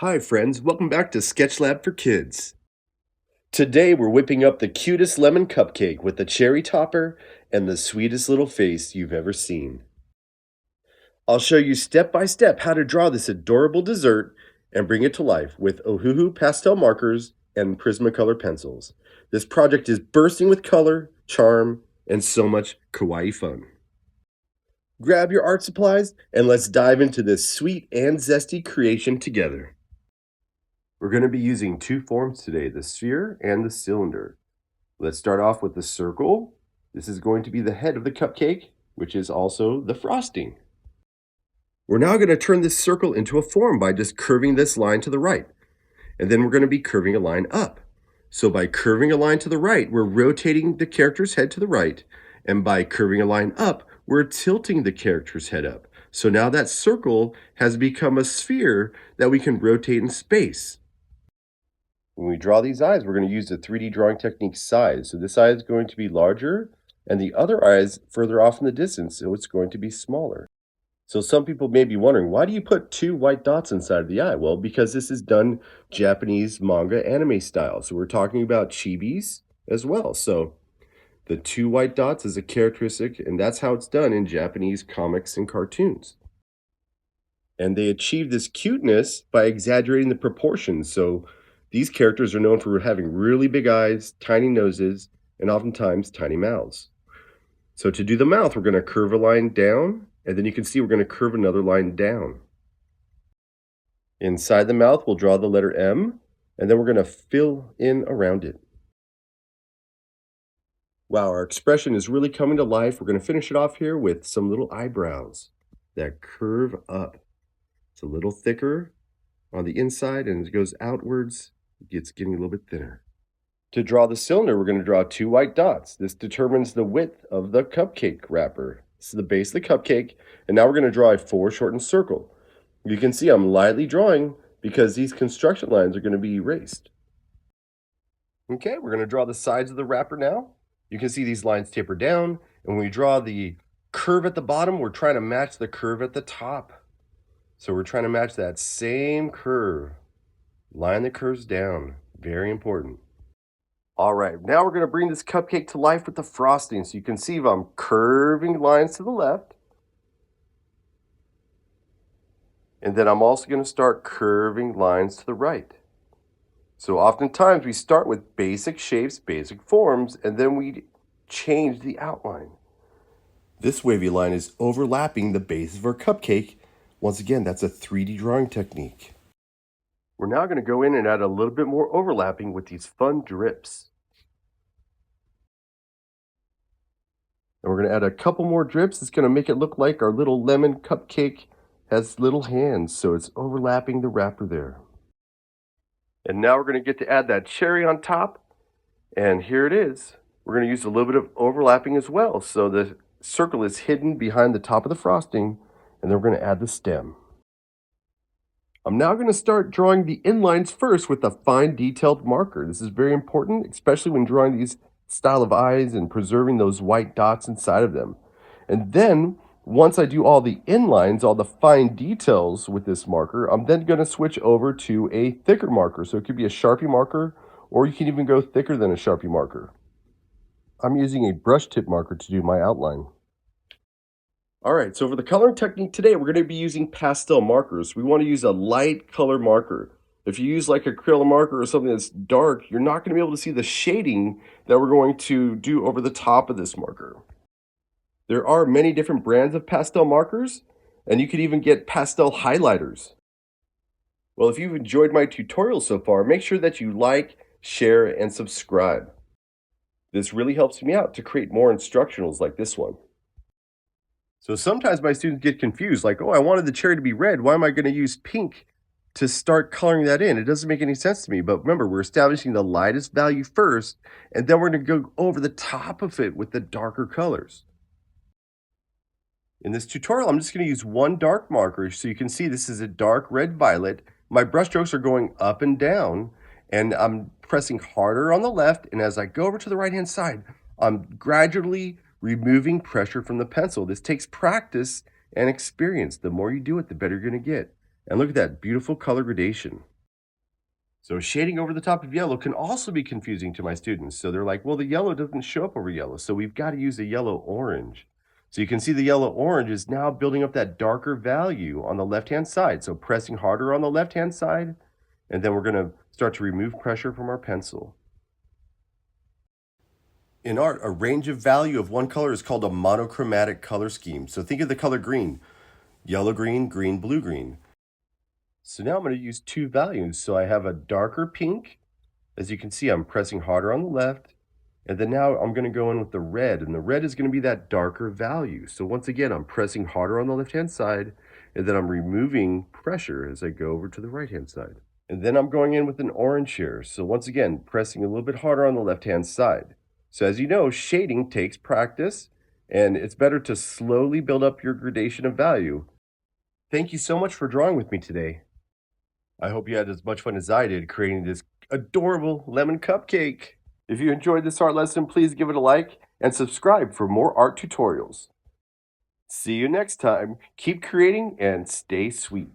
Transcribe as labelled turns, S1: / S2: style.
S1: Hi friends, welcome back to Sketch Lab for Kids. Today we're whipping up the cutest lemon cupcake with the cherry topper and the sweetest little face you've ever seen. I'll show you step by step how to draw this adorable dessert and bring it to life with Ohuhu pastel markers and Prismacolor pencils. This project is bursting with color, charm, and so much kawaii fun. Grab your art supplies and let's dive into this sweet and zesty creation together. We're going to be using two forms today, the sphere and the cylinder. Let's start off with the circle. This is going to be the head of the cupcake, which is also the frosting. We're now going to turn this circle into a form by just curving this line to the right. And then we're going to be curving a line up. So by curving a line to the right, we're rotating the character's head to the right. And by curving a line up, we're tilting the character's head up. So now that circle has become a sphere that we can rotate in space. When we draw these eyes, we're going to use the 3D drawing technique size. So this eye is going to be larger, and the other eye is further off in the distance, so it's going to be smaller. So some people may be wondering, why do you put two white dots inside of the eye? Well, because this is done Japanese manga anime style. So we're talking about chibis as well. So the two white dots is a characteristic, and that's how it's done in Japanese comics and cartoons. And they achieve this cuteness by exaggerating the proportions. So these characters are known for having really big eyes, tiny noses, and oftentimes tiny mouths. So to do the mouth, we're going to curve a line down, and then you can see we're going to curve another line down. Inside the mouth, we'll draw the letter M, and then we're going to fill in around it. Wow, our expression is really coming to life. We're going to finish it off here with some little eyebrows that curve up. It's a little thicker on the inside, and as it goes outwards, it's getting a little bit thinner. To draw the cylinder, we're going to draw two white dots. This determines the width of the cupcake wrapper. This is the base of the cupcake, and now we're going to draw a foreshortened circle. You can see I'm lightly drawing because these construction lines are going to be erased. Okay, we're going to draw the sides of the wrapper now. You can see these lines taper down, and when we draw the curve at the bottom, we're trying to match the curve at the top. So we're trying to match that same curve. Line the curves down. Very important. All right, now we're going to bring this cupcake to life with the frosting. So you can see I'm curving lines to the left. And then I'm also going to start curving lines to the right. So oftentimes we start with basic shapes, basic forms, and then we change the outline. This wavy line is overlapping the base of our cupcake. Once again, that's a 3D drawing technique. We're now going to go in and add a little bit more overlapping with these fun drips. And we're going to add a couple more drips. It's going to make it look like our little lemon cupcake has little hands, so it's overlapping the wrapper there. And now we're going to get to add that cherry on top. And here it is. We're going to use a little bit of overlapping as well. So the circle is hidden behind the top of the frosting, and then we're going to add the stem. I'm now going to start drawing the inlines first with a fine detailed marker. This is very important, especially when drawing these style of eyes and preserving those white dots inside of them. And then once I do all the inlines, all the fine details with this marker, I'm then going to switch over to a thicker marker. So it could be a Sharpie marker, or you can even go thicker than a Sharpie marker. I'm using a brush tip marker to do my outline. All right, so for the coloring technique today, we're going to be using pastel markers. We want to use a light color marker. If you use like acrylic marker or something that's dark, you're not going to be able to see the shading that we're going to do over the top of this marker. There are many different brands of pastel markers, and you can even get pastel highlighters. Well, if you've enjoyed my tutorial so far, make sure that you like, share, and subscribe. This really helps me out to create more instructionals like this one. So sometimes my students get confused, like, oh, I wanted the cherry to be red. Why am I going to use pink to start coloring that in? It doesn't make any sense to me. But remember, we're establishing the lightest value first, and then we're going to go over the top of it with the darker colors. In this tutorial, I'm just going to use one dark marker. So you can see this is a dark red violet. My brush strokes are going up and down, and I'm pressing harder on the left. And as I go over to the right-hand side, I'm gradually removing pressure from the pencil. This takes practice and experience. The more you do it, the better you're going to get. And look at that beautiful color gradation. So shading over the top of yellow can also be confusing to my students. So they're like, well, the yellow doesn't show up over yellow. So we've got to use a yellow orange. So you can see the yellow orange is now building up that darker value on the left-hand side. So pressing harder on the left-hand side, and then we're going to start to remove pressure from our pencil. In art, a range of value of one color is called a monochromatic color scheme. So think of the color green, yellow green, green, blue green. So now I'm going to use two values. So I have a darker pink. As you can see, I'm pressing harder on the left. And then now I'm going to go in with the red. And the red is going to be that darker value. So once again, I'm pressing harder on the left-hand side. And then I'm removing pressure as I go over to the right-hand side. And then I'm going in with an orange here. So once again, pressing a little bit harder on the left-hand side. So as you know, shading takes practice. And it's better to slowly build up your gradation of value. Thank you so much for drawing with me today. I hope you had as much fun as I did creating this adorable lemon cupcake. If you enjoyed this art lesson, please give it a like and subscribe for more art tutorials. See you next time. Keep creating and stay sweet.